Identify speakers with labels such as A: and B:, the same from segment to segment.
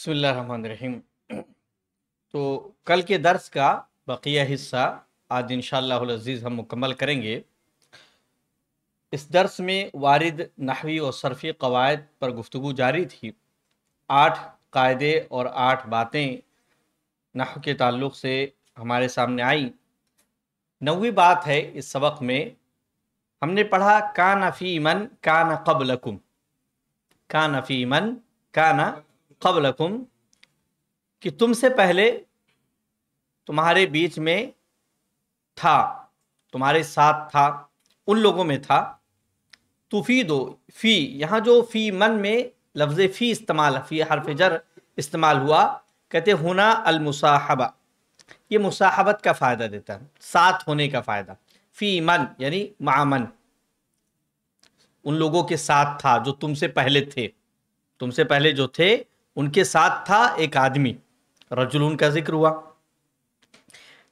A: بسم اللہ الرحمن الرحیم۔ تو کل کے درس کا بقیہ حصہ آج انشاءاللہ العزیز ہم مکمل کریں گے۔ اس درس میں وارد نحوی اور صرفی قواعد پر گفتگو جاری تھی۔ 8 قاعدے اور 8 باتیں نحو کے تعلق سے ہمارے سامنے آئیں۔ 9ویں بات ہے اس سبق میں، ہم نے پڑھا کان فی من کان قبلکم، کان فی من کان قبلکم، کہ تم سے پہلے تمہارے بیچ میں تھا، تمہارے ساتھ تھا، ان لوگوں میں تھا۔ تفیدو فی، یہاں جو فی من میں لفظ فی استعمال، فی حرف جر استعمال ہوا، کہتے ہونا المصاحبہ، یہ مصاحبت کا فائدہ دیتا ہے، ساتھ ہونے کا فائدہ۔ فی من یعنی مع من، ان لوگوں کے ساتھ تھا جو تم سے پہلے تھے، تم سے پہلے جو تھے ان کے ساتھ تھا ایک آدمی، رجلون کا ذکر ہوا۔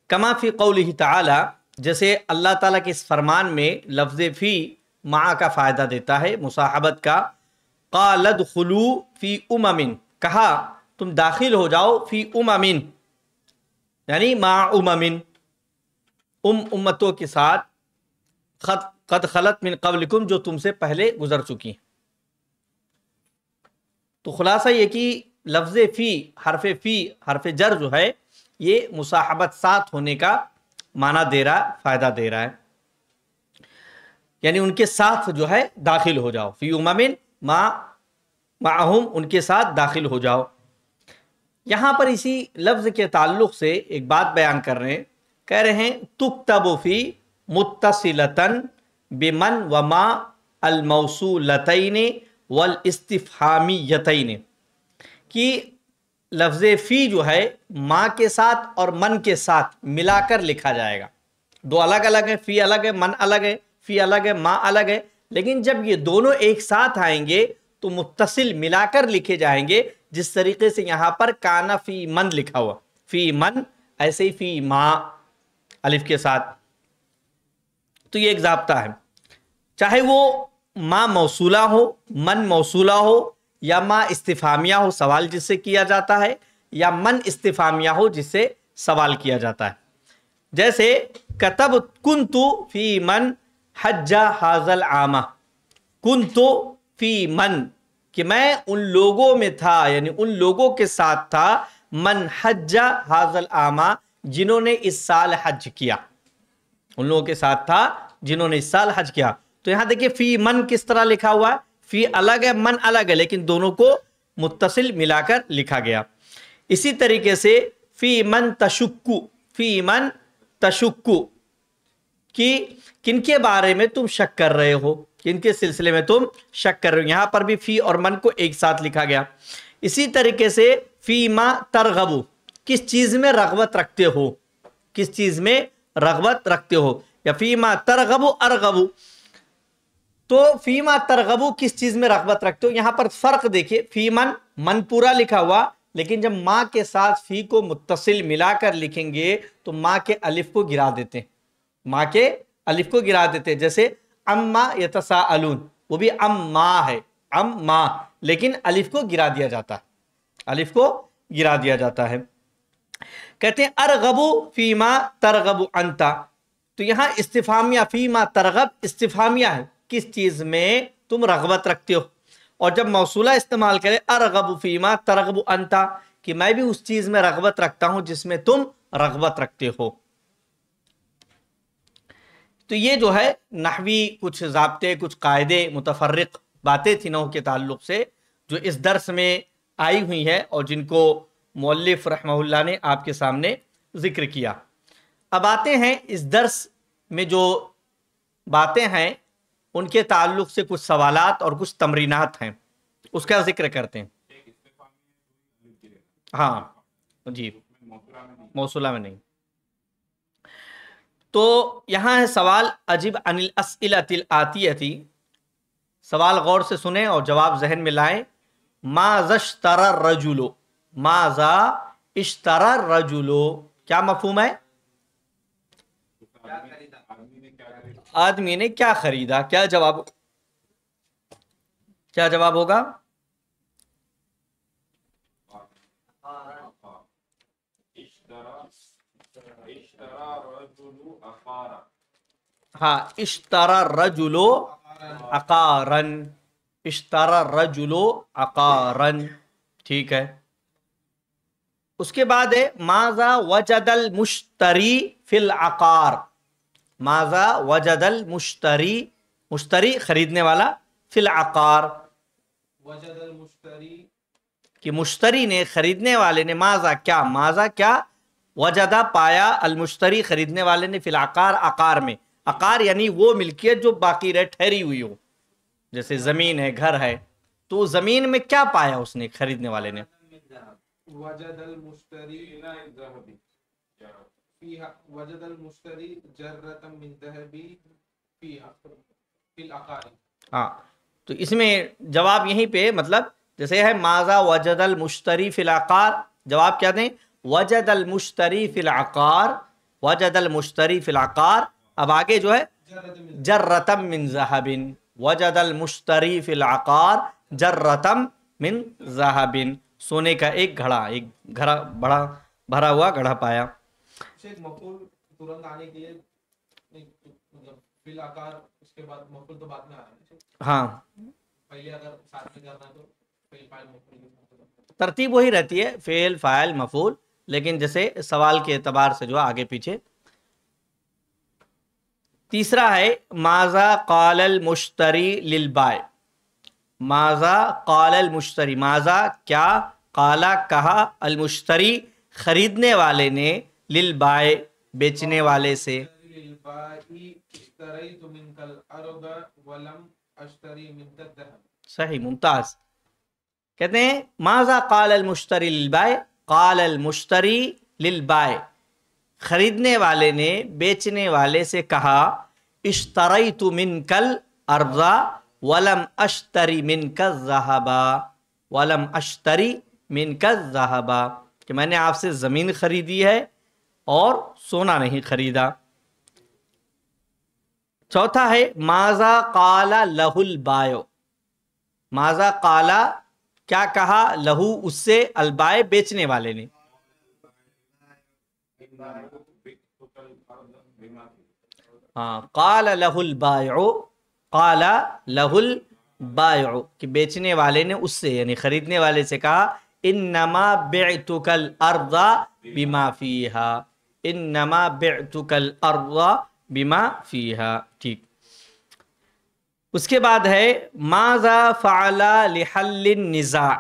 A: کما فی قولہ تعالی، جیسے اللہ تعالیٰ کے اس فرمان میں لفظ فی مع کا فائدہ دیتا ہے، مصاحبت کا۔ قال ادخلوا فی امم، کہا تم داخل ہو جاؤ، فی امم یعنی مع امم، امتوں کے ساتھ، قد خلت من قبلکم، جو تم سے پہلے گزر چکی ہیں۔ تو خلاصہ یہ کہ لفظ فی حرف جر جو ہے یہ مصاحبت، ساتھ ہونے کا معنی دے رہا ہے، فائدہ دے رہا ہے، یعنی ان کے ساتھ جو ہے داخل ہو جاؤ، فی امم معہم، ان کے ساتھ داخل ہو جاؤ۔ یہاں پر اسی لفظ کے تعلق سے ایک بات بیان کر رہے ہیں، کہہ رہے ہیں تکتب فی متصلتن بمن وما الموصولتین والاستفہامیتین، کہ لفظ فی جو ہے ما کے ساتھ اور من کے ساتھ ملا کر لکھا جائے گا۔ دو الگ الگ ہیں، فی الگ ہے، من الگ ہے، فی الگ ہے، ما الگ ہے، لیکن جب یہ دونوں ایک ساتھ آئیں گے تو متصل ملا کر لکھے جائیں گے، جس طریقے سے یہاں پر کانا فی من لکھا ہوا، فی من ایسے ہی فی ما الف کے ساتھ۔ تو یہ ایک ضابطہ ہے، چاہے وہ ما موصولہ ہو، من موصولہ ہو، یا ما استفہامیہ ہو، سوال جس سے کیا جاتا ہے، یا من استفہامیہ ہو جس سے سوال کیا جاتا ہے۔ جیسے کتب کنتو فی من حج ھذا العام، کنتو فی من، کہ میں ان لوگوں میں تھا، یعنی ان لوگوں کے ساتھ تھا، من حج ھذا العام، جنہوں نے اس سال حج کیا، ان لوگوں کے ساتھ تھا جنہوں نے اس سال حج کیا۔ تو یہاں دیکھیں فی من کس طرح لکھا ہوا ہے، فی الگ ہے، من الگ ہے، لیکن دونوں کو متصل ملا کر لکھا گیا۔ اسی طریقے سے فی من تشکو، فی من تشکو، کہ کن کے بارے میں تم شک کر رہے ہو، کن کے سلسلے میں تم شک کر رہے ہو، یہاں پر بھی فی اور من کو ایک ساتھ لکھا گیا۔ اسی طریقے سے فی ما ترغبو، کس چیز میں رغبت رکھتے ہو، کس چیز میں رغبت رکھتے ہو، یا فی ما ترغبو ارغبو، تو فی ما ترغبو کس چیز میں رغبت رکھتے ہو۔ یہاں پر فرق دیکھیے، فی من پورا لکھا ہوا، لیکن جب ما کے ساتھ فی کو متصل ملا کر لکھیں گے تو ما کے الف کو گرا دیتے ہیں، ما کے الف کو گرا دیتے ہیں۔ جیسے اما یتساءلون، وہ بھی ام ما ہے، ام ما، لیکن الف کو گرا دیا جاتا ہے، الف کو گرا دیا جاتا ہے۔ کہتے ہیں ارغبو فیما ترغب انتا، تو یہاں استفہامیہ، فیما ترغب استفہامیہ ہے، کس چیز میں تم رغبت رکھتے ہو، اور جب موصولہ استعمال کرے ارغب فیما ترغب انتا، کہ میں بھی اس چیز میں رغبت رکھتا ہوں جس میں تم رغبت رکھتے ہو۔ تو یہ جو ہے نحوی کچھ ضابطے، کچھ قاعدے، متفرق باتیں تھیں نحو کے تعلق سے، جو اس درس میں آئی ہوئی ہے اور جن کو مؤلف رحمہ اللہ نے آپ کے سامنے ذکر کیا۔ اب آتے ہیں اس درس میں جو باتیں ہیں ان کے تعلق سے کچھ سوالات اور کچھ تمرینات ہیں، اس کا ذکر کرتے ہیں۔ ہاں جی، موصولہ میں نہیں۔ تو یہاں ہے سوال، اجب عن الاسئلۃ الآتیۃ، سوال غور سے سنیں اور جواب ذہن میں لائیں۔ ماذا اشترى الرجل، ماذا اشترى الرجل، کیا مفہوم ہے؟ آدمی نے کیا خریدا، کیا جواب ہوگا؟ ہاں، اشترى الرجل عقارا، اشترى الرجل عقارا، ٹھیک ہے۔ اس کے بعد ہے ماذا وجد المشتری فی العقار، ماذا وجد المشتری، مشتری خریدنے والا، فی العقار،
B: وجد المشتری
A: کہ مشتری نے، خریدنے والے نے، ماذا کیا، ماذا کیا، وجدہ پایا، المشتری خریدنے والے نے، فی العقار عقار میں، عقار یعنی وہ ملکیت جو باقی رہ ٹھہری ہوئی ہو، جیسے زمین ہے، گھر ہے، تو زمین میں کیا پایا اس نے، خریدنے والے نے؟
B: وجد المشتری فيها، وجد المشتری جرة من ذهب فيها في العقار۔
A: ہاں، تو اس میں جواب یہیں پہ، مطلب جیسے ہے ماذا وجد المشتری فی العقار، جواب کیا دیں؟ وجد المشتری فی العقار، وجد المشتری فی العقار، اب آگے جو ہے جرتم من ذہب، وجد المشتری فی العقار جرتم من ذہب، سونے کا ایک گھڑا، ایک گھڑا بڑا بھرا ہوا گھڑا پایا۔
B: شیخ مفعول ترنت آنے کے لیے مطلب فی العقار، اس کے بعد مفعول تو بعد میں آ رہا ہے،
A: ہاں،
B: پہلے اگر ساتھ میں کرنا تو فعل فاعل مفعول،
A: ترتیب وہی رہتی ہے، فعل فاعل مفعول، لیکن جیسے سوال کے اعتبار سے جو آگے پیچھے۔ تیسرا ہے ماذا قال المشتری للبائع، ماذا قال المشتری، ماذا کیا، قالا کہا، المشتری خریدنے والے نے، للبائع بیچنے والے سے،
B: اشتریت منک الارض ولم اشتری منک الذهب۔
A: صحیح، ممتاز۔ کہتے ہیں ماذا قال المشتری للبائع، قال المشتری للبائع، خریدنے والے نے بیچنے والے سے کہا، اشتریت منک الارض ولم اشتری منک الذهب، ولم اشتری منک الذهب، کہ میں نے آپ سے زمین خریدی ہے اور سونا نہیں خریدا۔ چوتھا ہے ماذا قال لہ البائع، ماذا قال کیا کہا، لہو اس سے، البائع بیچنے والے نے، ہاں، قال لہ البائع، قال لہ البائع، کہ بیچنے والے نے اس سے یعنی خریدنے والے سے کہا، انما بعتک الارض بما فیہا، انما بعتک الارض بما فیہا، ٹھیک۔ اس کے بعد ہے ماذا فعل لحل النزاع،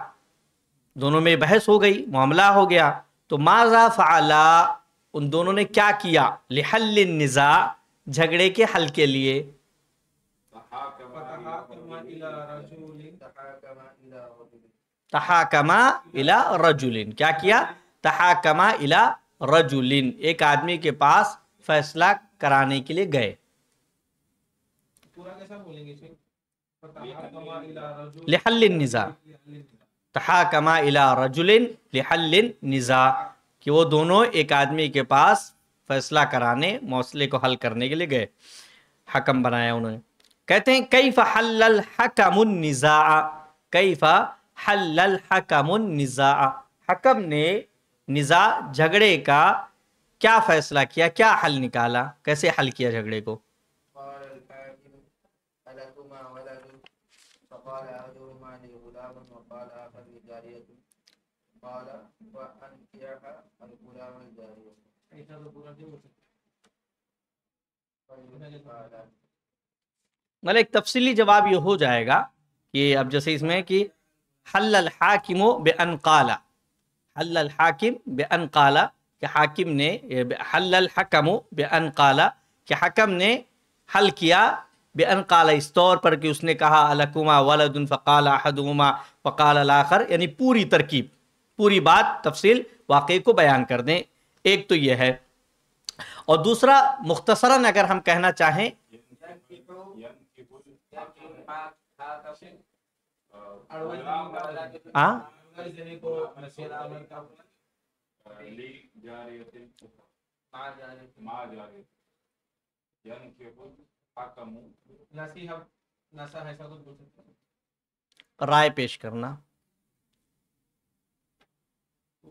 A: دونوں میں بحث ہو گئی، معاملہ ہو گیا، تو ماذا فعل، ان دونوں نے کیا کیا، لحل النزاع، جھگڑے کے حل کے لیے، تحاکما الی رجل، کیا کیا، تحاکما الی رجل، ایک آدمی کے پاس فیصلہ کرانے کے لیے گئے،
B: پورا کیسا بولیں گے شیخ؟ فتحاکما الی رجل
A: لحل النزاع، تحاکما الی رجل لحل النزاع، کہ وہ دونوں ایک آدمی کے پاس فیصلہ کرانے، مسئلے کو حل کرنے کے لیے گئے، حکم بنایا انہوں نے۔ کہتے ہیں کیف حل الحکم النزاع، کیف حل الحکم النزاع، حکم نے نزاع، جھگڑے کا کیا فیصلہ کیا، کیا حل نکالا، کیسے حل کیا جھگڑے کو؟
B: قال الحاكم ألكما ولد فقال أحدهما لي غلام وقال آخر لجارية قال وأنكح الغلام الجارية۔
A: مطلب ایک تفصیلی جواب یہ ہو جائے گا کہ اب جیسے اس میں کہ حل الحاکم بأن قال، حل الحاکم بأن قال، کہ حاکم نے، حل الحکم بأن قال، کہ حکم نے حل کیا، بأن قال اس طور پر کہ اس نے کہا، الکما ولد فقال احدهما فقال الاخر، یعنی پوری ترکیب، پوری بات تفصیل واقعے کو بیان کر دیں، ایک تو یہ ہے، اور دوسرا مختصراً اگر ہم کہنا چاہیں، ہاں، رائے پیش کرنا،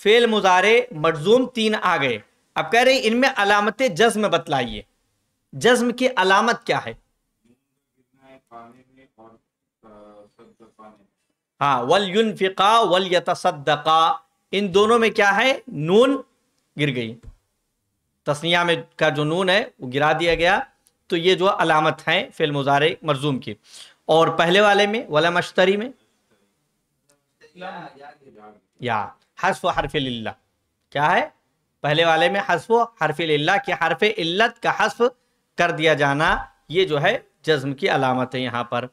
A: فعل مضارع مجزوم 3 آ گئے. اب کہہ رہے ان میں علامت جزم بتلائیے. جزم کی علامت کیا ہے؟ ہاں وَلْيُنْفِقَا وَلْيَتَصَدَّقَا، ان دونوں میں کیا ہے؟ نون گر گئی. تثنیہ میں کا جو نون ہے وہ گرا دیا گیا. تو یہ جو علامت ہیں فعل مضارع مرزوم کی. اور پہلے والے میں ولم اشتری میں یا حذف حرف العلہ کیا ہے؟ پہلے والے میں حذف حرف العلہ کہ حرف علت کا حذف کر دیا جانا، یہ جو ہے جزم کی علامت ہے یہاں پر.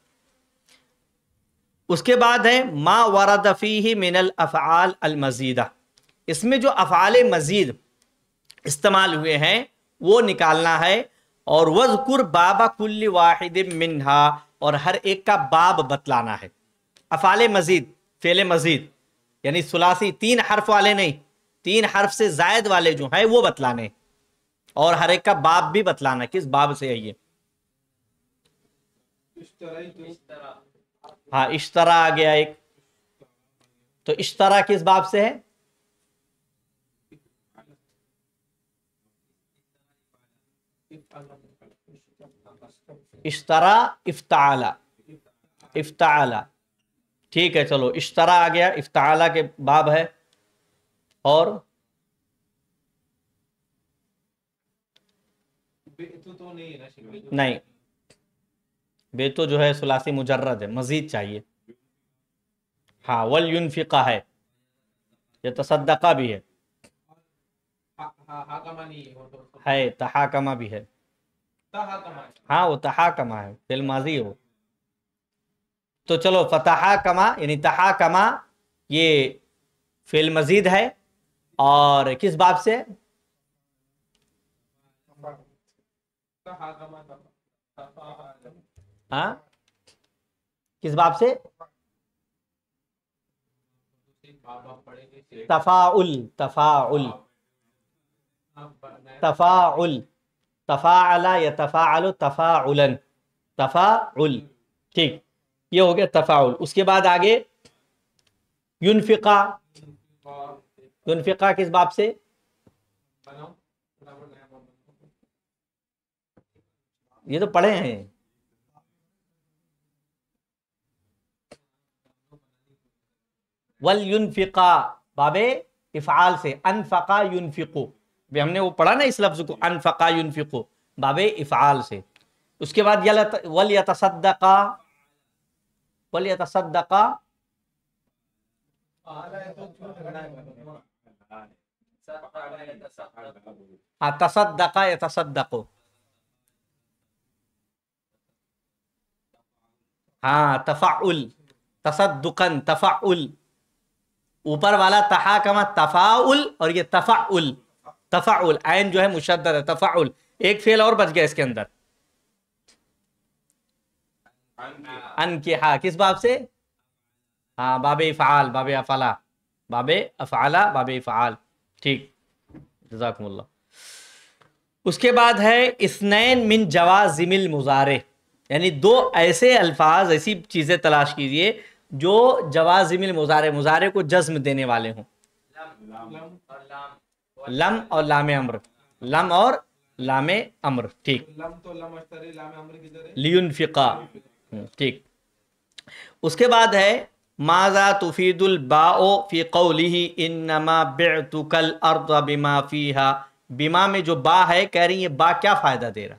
A: اس کے بعد ہے ما ورد فیہ من الافعال المزیدہ، اس میں جو افعال مزید استعمال ہوئے ہیں وہ نکالنا ہے. اور وذکر باب کل واحد منہا، اور ہر ایک کا باب بتلانا ہے. افعال مزید، فعل مزید یعنی ثلاثی 3 حرف والے نہیں، 3 حرف سے زائد والے جو ہیں وہ بتلانے، اور ہر ایک کا باب بھی بتلانا کس باب سے ہے یہ. ہاں اشترا آ گیا ایک، تو اشترا کس باب سے ہے؟ اشترا افتعالا، افتعالا ٹھیک ہے. چلو اشترا آ گیا، افتعالا کے باب ہے. اور نہیں، بے تو جو ہے ثلاثی مجرد ہے، مزید چاہیے. ہاں وَلْيُنْفِقَا ہے، یتصدقا بھی ہے، ہے تحاکما بھی ہے. ہاں وہ تحاکما ہے، فعل ماضی ہو. تو چلو فتحاکما یعنی تحاکما یہ فعل مزید ہے، اور کس باب سے؟ ہاں کس باب سے؟ تفاعل، تفاعل، تفاعل، تفاعل یتفاعل تفاعلا، تفاعل ٹھیک، یہ ہو گیا تفاعل. اس کے بعد آگے ينفقا، ينفقا کس باب سے؟ یہ تو پڑھے ہیں. وَلْيُنْفِقَا باب افعال سے، انفقا ينفقو، بھی ہم نے وہ پڑھا نا اس لفظ کو، انفقا ينفقو باب افعال سے. اس کے بعد وَلْيَتَصَدَّقَا، وَلْيَتَصَدَّقَا تصدقا يتصدقو، ہاں تفعل، تصدقا تفعل، اوپر والا تحاکما تفاعل، اور یہ تفعل، تفعل عین جو ہے مشدد ہے، تفعل. ایک فعل اور بچ گیا اس کے اندر، انکحا کس باب سے؟ ہاں باب افعال، باب افعلا، باب افعلا، باب افعال ٹھیک. جزاکم اللہ. اس کے بعد ہے اثنین من جوازم المضارع، یعنی 2 ایسے الفاظ، ایسی چیزیں تلاش کیجئے جو جوازم المضارع، مضارع کو جزم دینے والے ہوں. لم اور لام امر، لم اور لام امر ٹھیک. لینفقا ٹھیک. اس کے بعد ہے ماذا تفید الباء فی قولہ انما بعتک الارض بما فیہا. بما میں جو با ہے کہہ رہی ہیں با کیا فائدہ دے رہا؟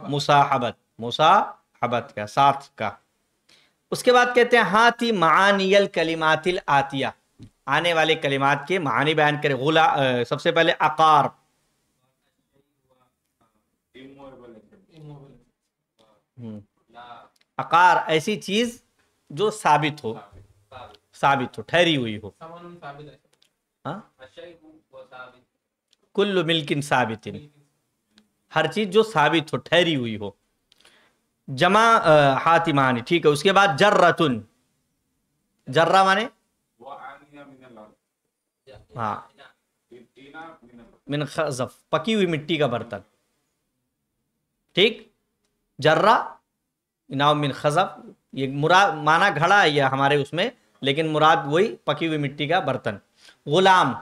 A: مصاحبت، مصاحبت کا، ساتھ کا. اس کے بعد کہتے ہیں ہاتی معانی الکلمات الآتیہ، آنے والے کلمات کے معانی بیان کرے. سب سے پہلے عقار، عقار ایسی چیز جو ثابت ہو، ثابت ہو، ٹھہری ہوئی ہو. ہاں کل ملک ثابت، ہر چیز جو ثابت ہو، ٹھہری ہوئی ہو. جمع حاتمانی ٹھیک ہے. اس کے بعد جرتن، جرہ مانے ہاں من خزف، پکی ہوئی مٹی کا برتن ٹھیک. جرہ ناؤ من خزف، یہ مراد معنی گھڑا ہے یہ ہمارے اس میں لیکن مراد وہی پکی ہوئی مٹی کا برتن. غلام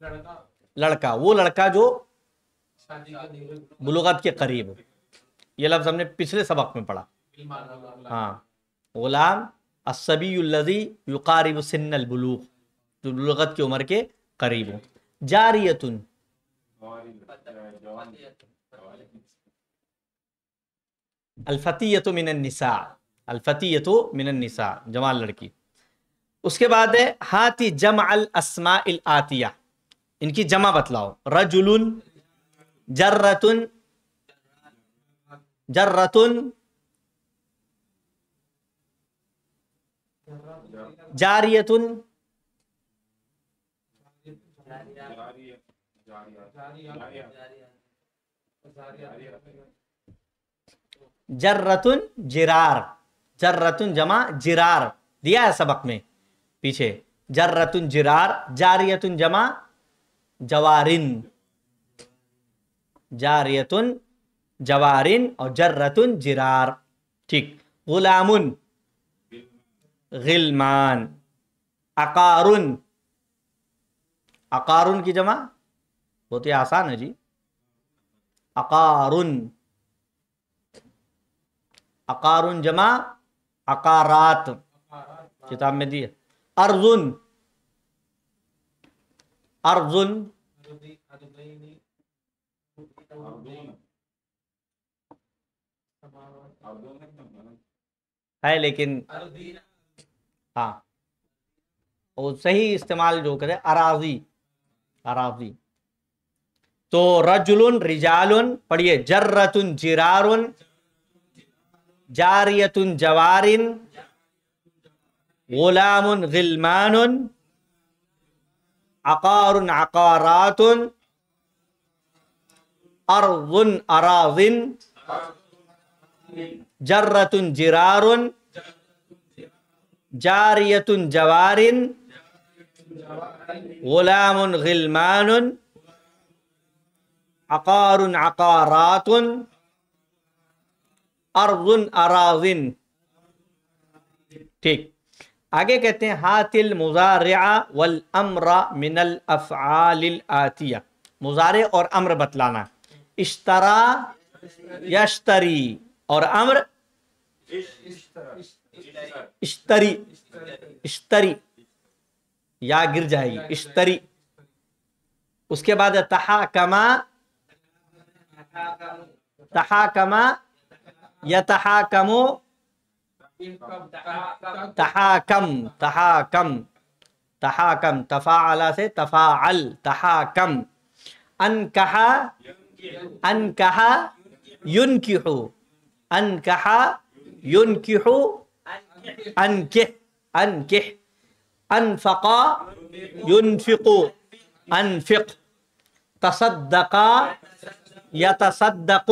B: لڑکا
A: لڑکا، وہ لڑکا جو
B: شادی کا نہیں
A: بلوغت کے قریب ہو. یہ لفظ ہم نے پچھلے سبق میں پڑھا. ہاں غلام الصبی الذی یقارب سن البلوغ، جو بلوغت کی عمر کے قریب ہو. جاریتن الفتیۃ من النساء، الفتیۃ من النساء جوان لڑکی. اس کے بعد ہے ہاتی جمع الاسماء الآتیہ، ان کی جمع بتلاؤ. رجل، جرتن، جرتن، جاریتن، جرتن جرار، جرتن جمع جرار دیا ہے سبق میں پیچھے. جرتن جرار، جاریتن جمع جوارن، جاریتن جوارن اور جرتن جرار. ٹھیک. غلامن غلمان، عقارن، عقارن کی جمع بہت ہی آسان ہے جی، عقارن، عقارن جمع عقارات، کتاب میں دی ہے. ارضن، ارضن، ہے لیکن ہاں وہ صحیح استعمال جو کرے اراضی، اراضی. تو رجل رجال پڑھیے. جرتن جرارن، جاریتن جوارن، غلام غلمان، عقار عقارات، ارض اراضن، جرتن جرارن، جاریتن جوارن، غلام غلمان، عقار عقارات، ارض اراضن. ٹھیک. آگے کہتے ہیں ہات المضارع والامر من الافعال الآتیہ، مضارع اور امر بتلانا. اشترا یشتری اور امر اشتری، اشتری یا گر جائے گی اشتری. اس کے بعد تحاکما، تحاکما یتحاکمو، تحاکم، تحاکم، تحاکم تفاعل سے تفاعل، تحاکم. انکحا، انکحا ینکح، انکحا ینکح، انکح، انکح. انفقا ينفق، انفق. تصدقا يتصدق،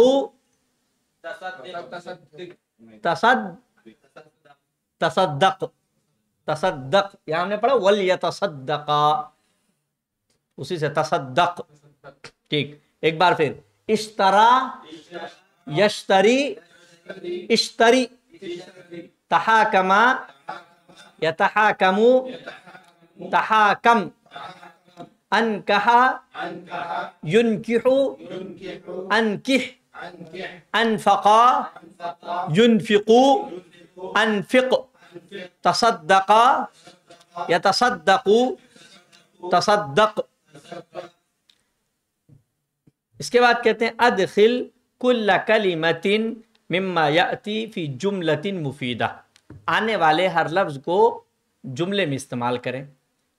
A: تصدق، تصدق. یہاں ہم نے پڑھا وَلْيَتَصَدَّقَا، اسی سے تصدق. ٹھیک. ایک بار پھر اشترا یشتری، اشتری. تحاکما یتحاکمو، تحاکم. انکحا ینکح، انکح. انفقا ينفق، انفق. تصدقا يتصدق، تصدق. اس کے بعد کہتے ہیں ادخل کل کلمۃ مما یأتی فی جملۃ مفیدہ، آنے والے ہر لفظ کو جملے میں استعمال کریں.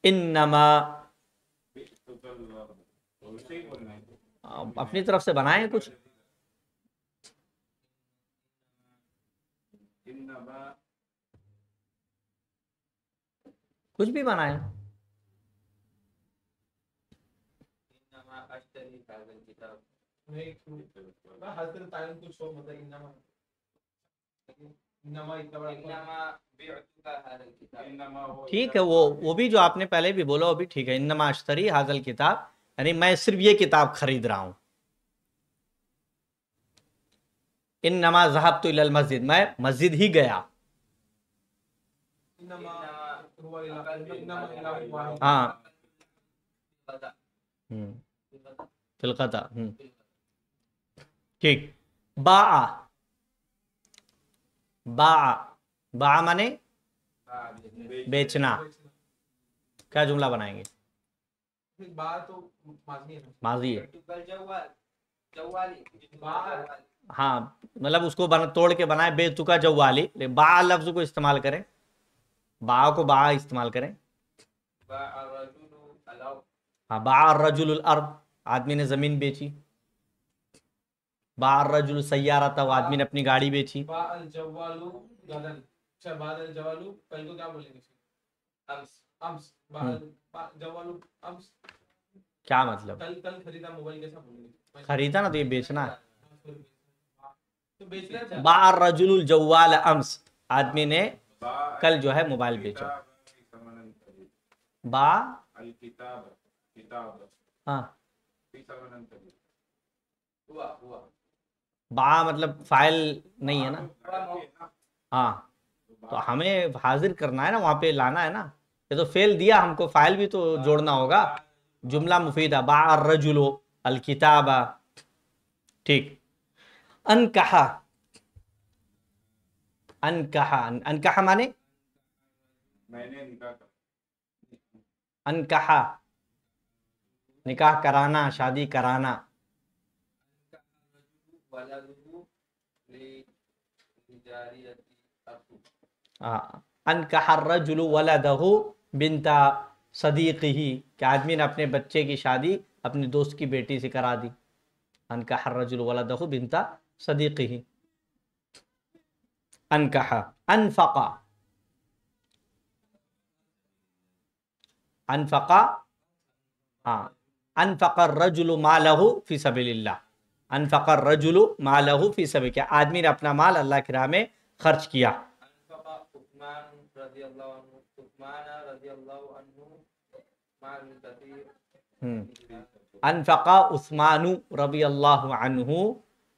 A: انما، اپنی طرف سے بنائیں کچھ. کچھ بھی بنائیں. ٹھیک ہے، وہ بھی جو آپ نے پہلے بھی بولا وہ بھی ٹھیک ہے. انما اشتری ھذا الکتاب، یعنی میں صرف یہ کتاب خرید رہا ہوں. انما ذهبت الى المسجد، میں مسجد ہی گیا. ہاں فلقتا ٹھیک. باع باع باع مانے بیچنا. کیا جملہ بنائیں گے؟ ماضی ہے. ہاں مطلب اس کو توڑ کے بنائے بے تکا جوالی. باع لفظ کو استعمال کریں, باع کو باع استعمال کریں. ہاں باع الرجل الارض, آدمی نے زمین بیچی. باع الرجل سیارۃ, آدمی نے اپنی گاڑی بیچی.
B: باع الجوال غدن, اچھا باع الجوال کل کو کیا بولیں گے؟ امس. باع الجوال امس
A: کیا مطلب؟
B: کل خریدا موبائل, کیسا بولیں گے؟
A: خریدا نا, تو یہ بیچنا ہے.
B: تو بیچنا.
A: باع الرجل الجوال امس, آدمی نے کل جو ہے موبائل بیچا. باع ہاں باع مطلب فاعل نہیں ہے نا. ہاں تو ہمیں حاضر کرنا ہے نا, وہاں پہ لانا ہے نا. یہ تو فعل دیا ہم کو, فاعل بھی تو جوڑنا ہوگا. جملہ مفیدہ باع الرجل الکتاب. ٹھیک. انکحا انکحا انکحا مانے انکحا نکاح کرانا, شادی کرانا. انکح الرجل ولدہ بنت صدیقہ, کہ آدمی نے اپنے بچے کی شادی اپنے دوست کی بیٹی سے کرا دی. انکح الرجل ولدہ بنت صدیقہ. انکح. انفقا انفقا ہاں انفق الرجل مالہ فی سبیل اللہ. انفق الرجل مالہ فی سبیل, کہ آدمی نے اپنا مال اللہ کی راہ میں خرچ کیا. انفق عثمان رضی اللہ عنہ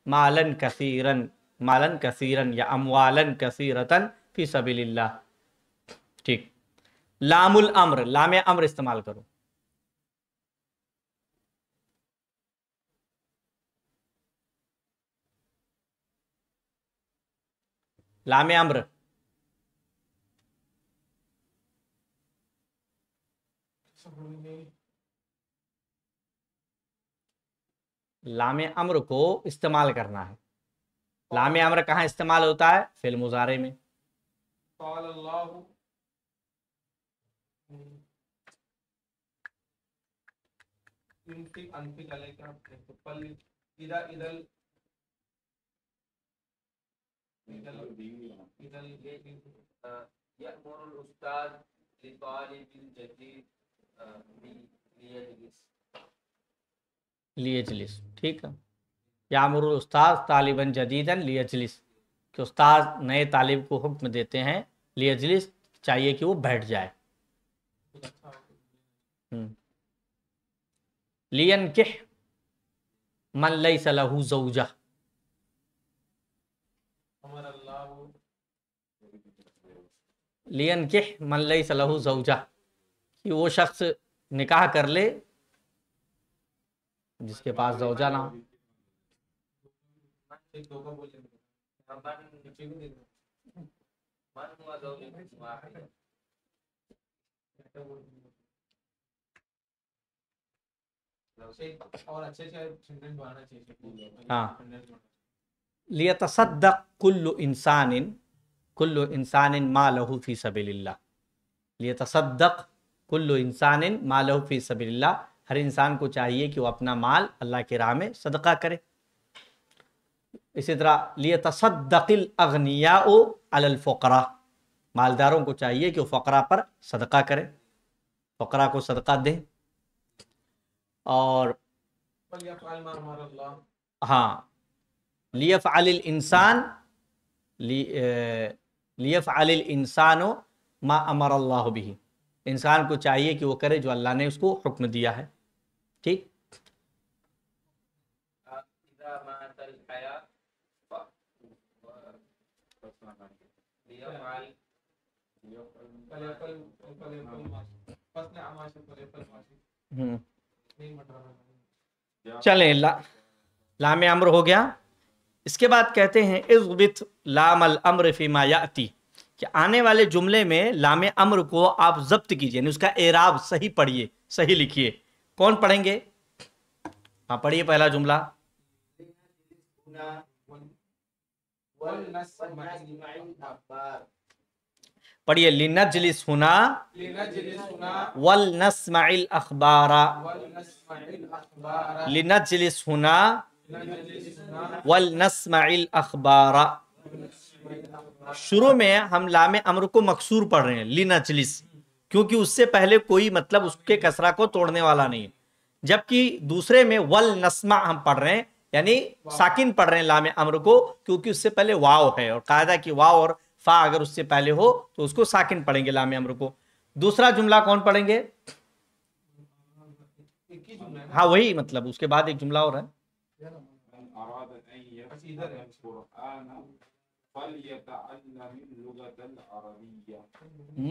A: مالا کثیرا, مالا کثیرا یا اموالا کثیرتا فی سبیل اللہ. ٹھیک. لام الامر, لام امر استعمال کرو. لام امر لام امر کو استعمال کرنا ہے. لام امر کہاں استعمال ہوتا ہے؟ فعل مضارع میں.
B: قال اللہ انفق علیک فل اذا اذا یأمر الاستاذ لطالب جدید
A: لیجلس. ٹھیک ہے. یامر الاستاذ طالبا جدیدا لیجلس, کہ استاذ نئے طالب کو حکم دیتے ہیں لیجلس, چاہیے کہ وہ بیٹھ جائے. لینکح من لیس لہ زوجہ, لینکح من لیس لہ زوجہ, کہ وہ شخص نکاح کر لے جس کے پاس زوجہ نہ ہو. ہاں. لیتصدق کل انسان مالہ فی سبیل اللہ. لیتصدق کل انسان مالہ فی سبیل اللہ, ہر انسان کو چاہیے کہ وہ اپنا مال اللہ کی راہ میں صدقہ کرے. اسی طرح لیتصدق الاغنیاء علی الفقراء, مالداروں کو چاہیے کہ وہ فقراء پر صدقہ کرے, فقراء کو صدقہ دیں. اور ہاں لیفعل الانسان لیفعل الانسان ما امر اللہ بہ, انسان کو چاہیے کہ وہ کرے جو اللہ نے اس کو حکم دیا ہے. ٹھیک. چلیں لام امر ہو گیا. اس کے بعد کہتے ہیں اضبط لام الامر فیما یاتی، کہ آنے والے جملے میں لام امر کو آپ ضبط کیجئے، یعنی اس کا اعراب صحیح پڑھیے، صحیح لکھیے. کون پڑھیں گے؟ ہاں پڑھیے پہلا جملہ. پڑھیے لنجلس ہنا ولنسمع الاخبار. لنجلس ہنا ولنسمع الاخبار. شروع میں ہم لام امر کو مکسور پڑھ رہے ہیں لنجلس، کیونکہ اس سے پہلے کوئی مطلب اس کے کسرہ کو توڑنے والا نہیں، جبکہ دوسرے میں ولنسمع ہم پڑھ رہے ہیں، یعنی ساکن پڑھ رہے ہیں لام امر کو، کیونکہ اس سے پہلے واو ہے، اور قاعدہ کی واو اور فا اگر اس سے پہلے ہو تو اس کو ساکن پڑھیں گے لام امر کو. دوسرا جملہ کون پڑھیں گے؟ ہاں وہی مطلب اس کے بعد ایک جملہ اور ہے.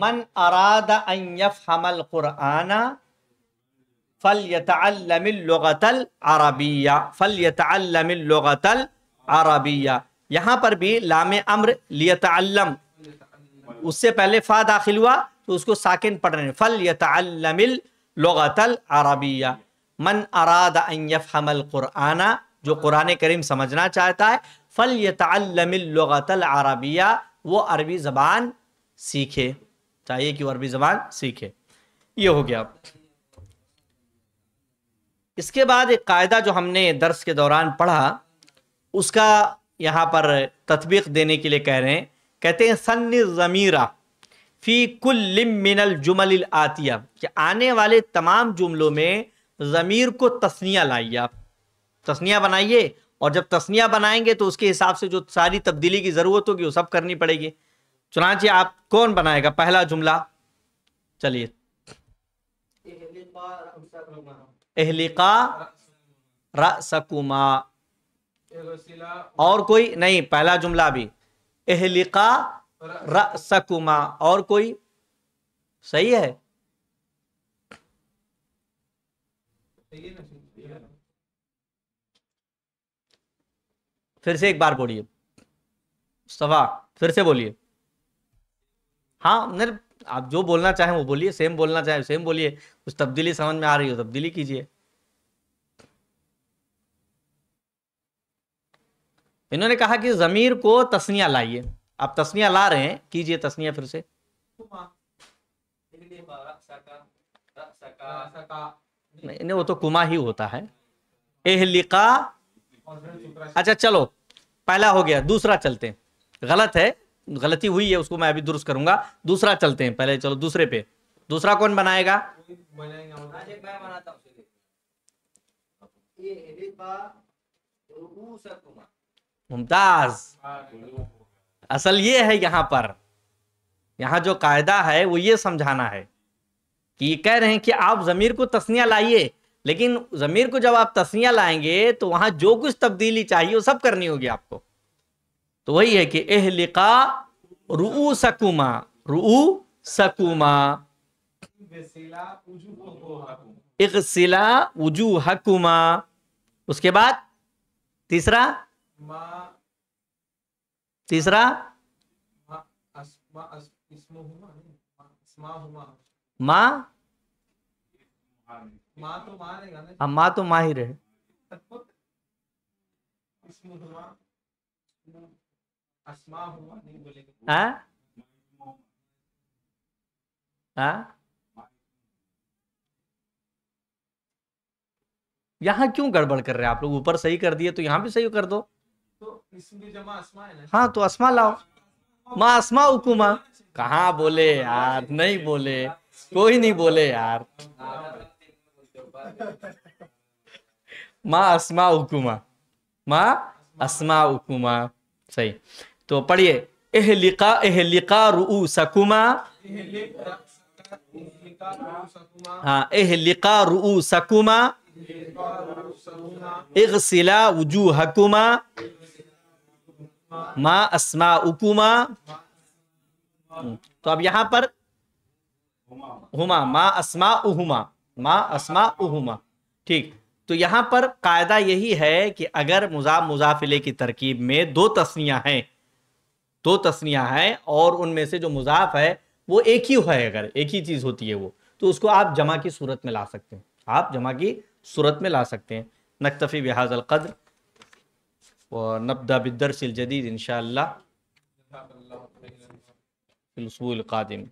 A: من اراد ان يفهم القرآن فلیتعلم اللغة العربیہ. فلیتعلم اللغة العربیہ. یہاں پر بھی لام امر لیتعلم، اس سے پہلے فا داخل ہوا تو اس کو ساکن پڑھ رہے ہیں، فلیتعلم اللغة العربیہ. من اراد ان يفهم القرآن، جو قرآن کریم سمجھنا چاہتا ہے، فلیتعلم اللغة العربیہ، وہ عربی زبان سیکھے، چاہیے کہ وہ عربی زبان سیکھے. یہ ہو گیا. اس کے بعد ایک قاعدہ جو ہم نے درس کے دوران پڑھا، اس کا یہاں پر تطبیق دینے کے لیے کہہ رہے ہیں. کہتے ہیں سن الضمیر فی کل من الجمل الآتیہ، کہ آنے والے تمام جملوں میں ضمیر کو تثنیہ لائیے. آپ تثنیہ بنائیے، اور جب تثنیہ بنائیں گے تو اس کے حساب سے جو ساری تبدیلی کی ضرورت ہوگی وہ سب کرنی پڑے گی. چنانچہ آپ کون بنائے گا پہلا جملہ؟ چلیے. احلقا رأسکما. اور کوئی نہیں، پہلا جملہ بھی احلقا رأسکما. اور کوئی؟ صحیح ہے. پھر سے ایک بار بولیے مصطفیٰ، پھر سے بولیے. ہاں آپ جو بولنا چاہیں وہ بولیے، سیم بولنا چاہیں سیم بولیے، کچھ تبدیلی سمجھ میں آ رہی ہو تبدیلی کیجیے. انہوں نے کہا کہ ضمیر کو تثنیہ لائیے. آپ تثنیہ لا رہے ہیں، کیجیے تثنیہ پھر سے. نہیں وہ تو کما ہی ہوتا ہے. احلقا. اچھا چلو پہلا ہو گیا، دوسرا چلتے ہیں. غلط ہے، غلطی ہوئی ہے، اس کو میں ابھی درست کروں گا. دوسرا چلتے ہیں پہلے، چلو دوسرے پہ. دوسرا کون بنائے گا؟ ممتاز. اصل یہ ہے یہاں پر، یہاں جو قاعدہ ہے وہ یہ سمجھانا ہے کہ یہ کہہ رہے ہیں کہ آپ ضمیر کو تثنیہ لائیے، لیکن ضمیر کو جب آپ تثنیہ لائیں گے تو وہاں جو کچھ تبدیلی چاہیے وہ سب کرنی ہوگی آپ کو. تو وہی ہے کہ احلقا رؤوسکما. رؤوسکما. اغسلا وجوہکما. اس کے بعد تیسرا ماں تو ماہر ہے. یہاں کیوں گڑبڑ کر رہے ہیں آپ لوگ؟ اوپر صحیح کر دیے تو یہاں بھی صحیح کر دو. ہاں تو اسما لاؤ. ما اسما حکوما. کہاں بولے یار؟ نہیں بولے، کوئی نہیں بولے یار. ما اسما حکوما. ما اسما حکوما. صحیح. تو پڑھیے احلقا رؤوسکما. ہاں احلقا رؤوسکما. اغسلا وجوہکما. ما اسماؤکما. تو اب یہاں پر ہما ما اسماؤہما، ما اسماؤہما، ٹھیک. تو یہاں پر قاعدہ یہی ہے کہ اگر مضاف مضاف الیہ کی ترکیب میں دو تثنیہ ہیں اور ان میں سے جو مضاف ہے وہ ایک ہی ہے، اگر ایک ہی چیز ہوتی ہے وہ، تو اس کو آپ جمع کی صورت میں لا سکتے ہیں، آپ جمع کی صورت میں لا سکتے ہیں. نکتفی بہذا القدر ونبدأ بالدرس الجديد إن شاء الله في الأسبوع القادم.